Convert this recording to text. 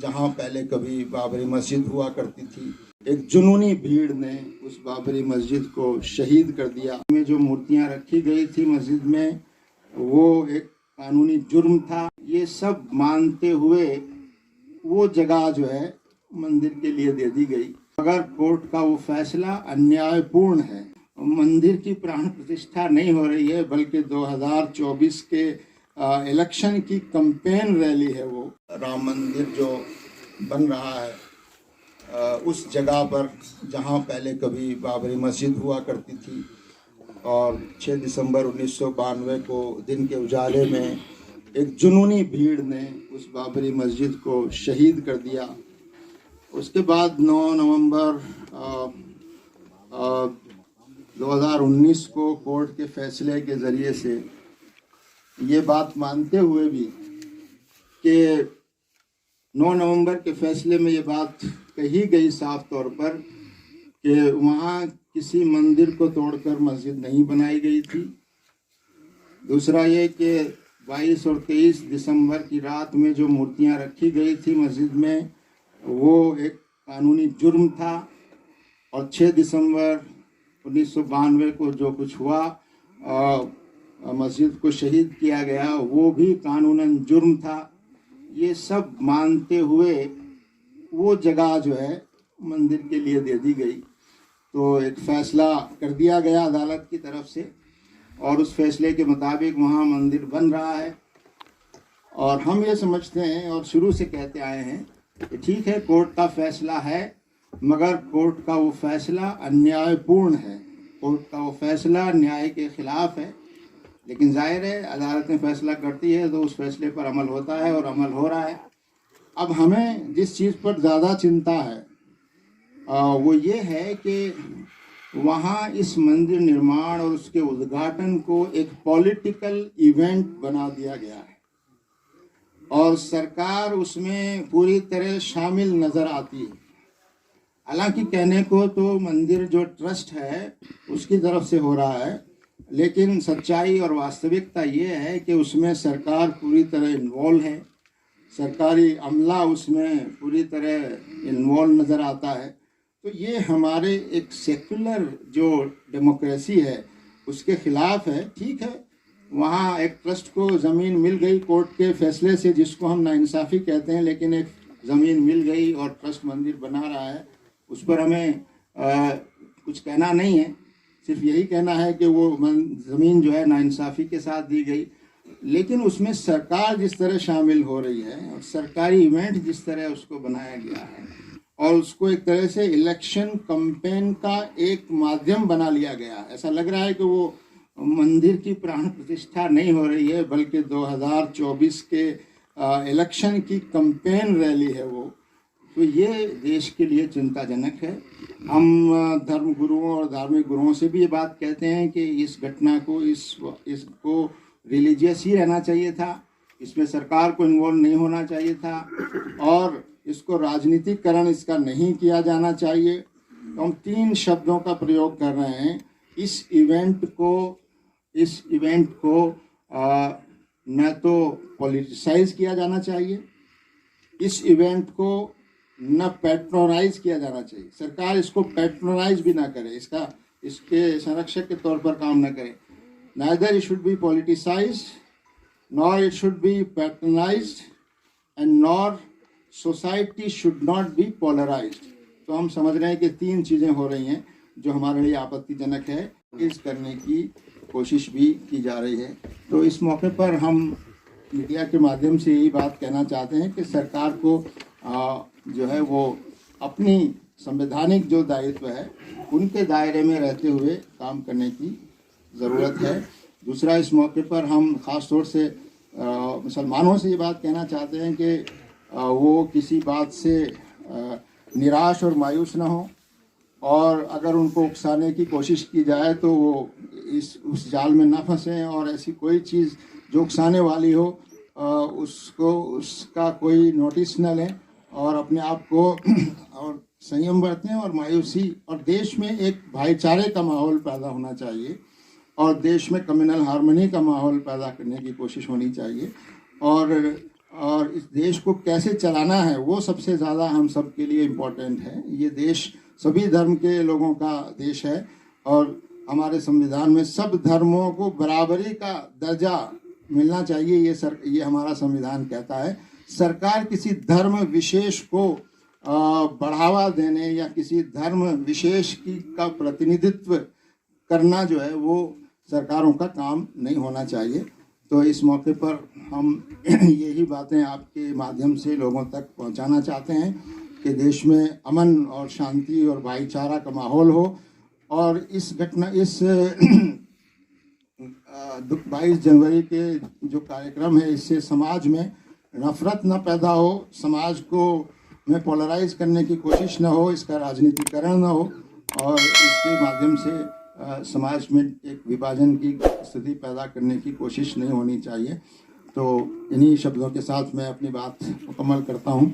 जहां पहले कभी बाबरी मस्जिद हुआ करती थी, एक जुनूनी भीड़ ने उस बाबरी मस्जिद को शहीद कर दिया। में जो मूर्तियां रखी गई थी मस्जिद में, वो एक कानूनी जुर्म था। ये सब मानते हुए वो जगह जो है मंदिर के लिए दे दी गई, मगर कोर्ट का वो फैसला अन्यायपूर्ण है। मंदिर की प्राण प्रतिष्ठा नहीं हो रही है, बल्कि 2024 के इलेक्शन की कैंपेन रैली है। वो राम मंदिर जो बन रहा है उस जगह पर जहां पहले कभी बाबरी मस्जिद हुआ करती थी, और 6 दिसंबर 1992 को दिन के उजाले में एक जुनूनी भीड़ ने उस बाबरी मस्जिद को शहीद कर दिया। उसके बाद 9 नवंबर 2019 को कोर्ट के फैसले के ज़रिए से ये बात मानते हुए भी कि 9 नवंबर के फैसले में ये बात कही गई साफ तौर पर कि वहाँ किसी मंदिर को तोड़कर मस्जिद नहीं बनाई गई थी। दूसरा ये कि 22 और 23 दिसंबर की रात में जो मूर्तियाँ रखी गई थी मस्जिद में, वो एक कानूनी जुर्म था। और 6 दिसंबर 1992 को जो कुछ हुआ, मस्जिद को शहीद किया गया, वो भी कानूनन जुर्म था। ये सब मानते हुए वो जगह जो है मंदिर के लिए दे दी गई। तो एक फ़ैसला कर दिया गया अदालत की तरफ से, और उस फैसले के मुताबिक वहाँ मंदिर बन रहा है। और हम ये समझते हैं और शुरू से कहते आए हैं कि ठीक है, कोर्ट का फैसला है, मगर कोर्ट का वो फैसला अन्यायपूर्ण है। कोर्ट का वो फैसला न्याय के खिलाफ है। लेकिन जाहिर है, अदालतें फैसला करती है तो उस फैसले पर अमल होता है, और अमल हो रहा है। अब हमें जिस चीज़ पर ज़्यादा चिंता है वो ये है कि वहाँ इस मंदिर निर्माण और उसके उद्घाटन को एक पॉलिटिकल इवेंट बना दिया गया है, और सरकार उसमें पूरी तरह शामिल नज़र आती है। हालांकि कहने को तो मंदिर जो ट्रस्ट है उसकी तरफ से हो रहा है, लेकिन सच्चाई और वास्तविकता ये है कि उसमें सरकार पूरी तरह इन्वॉल्व है। सरकारी अमला उसमें पूरी तरह इन्वॉल्व नज़र आता है। तो ये हमारे एक सेकुलर जो डेमोक्रेसी है उसके ख़िलाफ़ है। ठीक है, वहाँ एक ट्रस्ट को ज़मीन मिल गई कोर्ट के फैसले से, जिसको हम नाइंसाफ़ी कहते हैं, लेकिन एक ज़मीन मिल गई और ट्रस्ट मंदिर बना रहा है। उस पर हमें कुछ कहना नहीं है, सिर्फ यही कहना है कि वो ज़मीन जो है नाइंसाफ़ी के साथ दी गई। लेकिन उसमें सरकार जिस तरह शामिल हो रही है और सरकारी इवेंट जिस तरह उसको बनाया गया है, और उसको एक तरह से इलेक्शन कैंपेन का एक माध्यम बना लिया गया, ऐसा लग रहा है कि वो मंदिर की प्राण प्रतिष्ठा नहीं हो रही है, बल्कि 2024 के इलेक्शन की कैंपेन रैली है वो। तो ये देश के लिए चिंताजनक है। हम धर्म गुरुओं और धार्मिक गुरुओं से भी ये बात कहते हैं कि इस घटना को इसको रिलीजियस ही रहना चाहिए था, इसमें सरकार को इन्वॉल्व नहीं होना चाहिए था, और इसको राजनीतिकरण इसका नहीं किया जाना चाहिए। तो हम 3 शब्दों का प्रयोग कर रहे हैं। इस इवेंट को न तो पॉलिटिसाइज किया जाना चाहिए, इस इवेंट को न पैट्रोनाइज किया जाना चाहिए। सरकार इसको पैट्रोनाइज भी ना करे, इसके संरक्षक के तौर पर काम न करे। Neither it should be politicized, nor it should be patronized, and nor society should not be polarized. तो हम समझ रहे हैं कि 3 चीज़ें हो रही हैं जो हमारे लिए आपत्तिजनक है। इस करने की कोशिश भी की जा रही है। तो इस मौके पर हम मीडिया के माध्यम से यही बात कहना चाहते हैं कि सरकार को जो है वो अपनी संवैधानिक जो दायित्व है उनके दायरे में रहते हुए काम करने की ज़रूरत है। दूसरा, इस मौके पर हम ख़ास तौर से मुसलमानों से ये बात कहना चाहते हैं कि वो किसी बात से निराश और मायूस ना हो, और अगर उनको उकसाने की कोशिश की जाए तो वो उस जाल में ना फंसें, और ऐसी कोई चीज़ जो उकसाने वाली हो उसका कोई नोटिस न लें, और अपने आप को और संयम बरतें और मायूसी। और देश में एक भाईचारे का माहौल पैदा होना चाहिए, और देश में कम्युनल हार्मनी का माहौल पैदा करने की कोशिश होनी चाहिए। और और इस देश को कैसे चलाना है वो सबसे ज़्यादा हम सब के लिए इम्पोर्टेंट है। ये देश सभी धर्म के लोगों का देश है और हमारे संविधान में सब धर्मों को बराबरी का दर्जा मिलना चाहिए, ये हमारा संविधान कहता है। सरकार किसी धर्म विशेष को बढ़ावा देने या किसी धर्म विशेष का प्रतिनिधित्व करना जो है वो सरकारों का काम नहीं होना चाहिए। तो इस मौके पर हम यही बातें आपके माध्यम से लोगों तक पहुंचाना चाहते हैं कि देश में अमन और शांति और भाईचारा का माहौल हो और इस 22 जनवरी के जो कार्यक्रम है इससे समाज में नफरत न पैदा हो, समाज को में पोलराइज करने की कोशिश न हो, इसका राजनीतिकरण न हो और इसके माध्यम से समाज में एक विभाजन की स्थिति पैदा करने की कोशिश नहीं होनी चाहिए। तो इन्हीं शब्दों के साथ मैं अपनी बात मुकम्मल करता हूँ।